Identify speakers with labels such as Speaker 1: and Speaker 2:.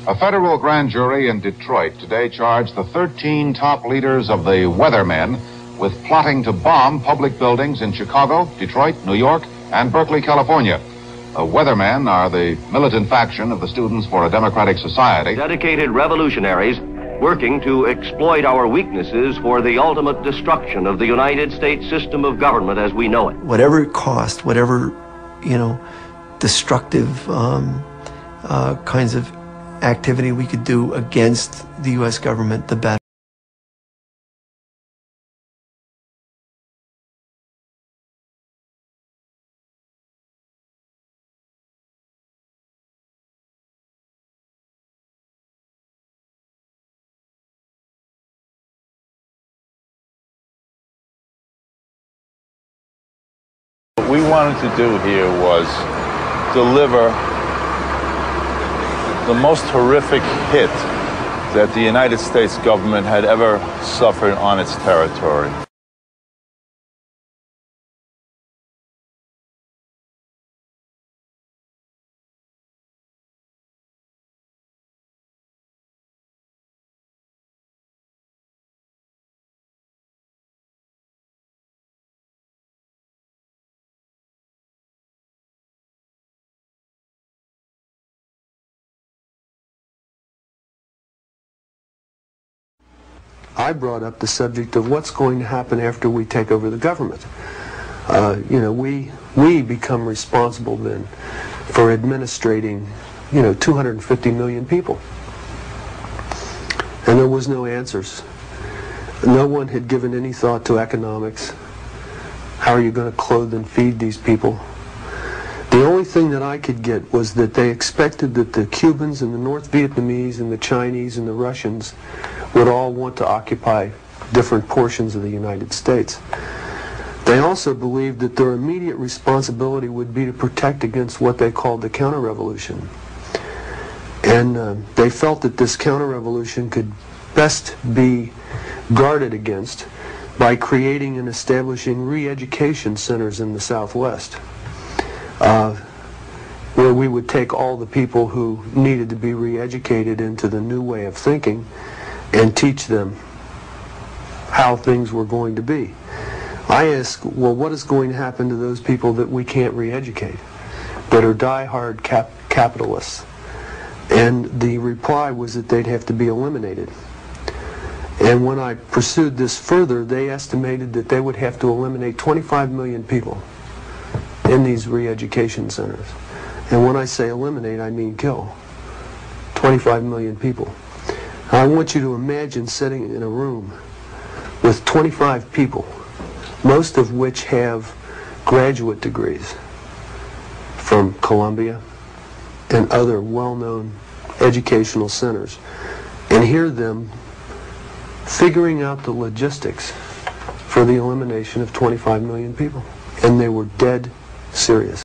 Speaker 1: A federal grand jury in Detroit today charged the 13 top leaders of the Weathermen with plotting to bomb public buildings in Chicago, Detroit, New York, and Berkeley, California. The Weathermen are the militant faction of the Students for a Democratic Society.
Speaker 2: Dedicated revolutionaries working to exploit our weaknesses for the ultimate destruction of the United States system of government as we know it.
Speaker 3: Whatever it cost, whatever, destructive kinds of activity we could do against the U.S. government, the better.
Speaker 4: What we wanted to do here was deliver the most horrific hit that the United States government had ever suffered on its territory.
Speaker 5: I brought up the subject of what's going to happen after we take over the government. We become responsible then for administrating, 250 million people. And there was no answers. No one had given any thought to economics. How are you going to clothe and feed these people? The only thing that I could get was that they expected that the Cubans and the North Vietnamese and the Chinese and the Russians would all want to occupy different portions of the United States. They also believed that their immediate responsibility would be to protect against what they called the counter-revolution. And they felt that this counter-revolution could best be guarded against by creating and establishing re-education centers in the Southwest, where we would take all the people who needed to be re-educated into the new way of thinking and teach them how things were going to be. I ask, well, what is going to happen to those people that we can't re-educate, that are die-hard capitalists? And the reply was that they'd have to be eliminated. And when I pursued this further, they estimated that they would have to eliminate 25 million people in these re-education centers. And when I say eliminate, I mean kill. 25 million people. I want you to imagine sitting in a room with 25 people, most of which have graduate degrees from Columbia and other well-known educational centers, and hear them figuring out the logistics for the elimination of 25 million people. And they were dead serious.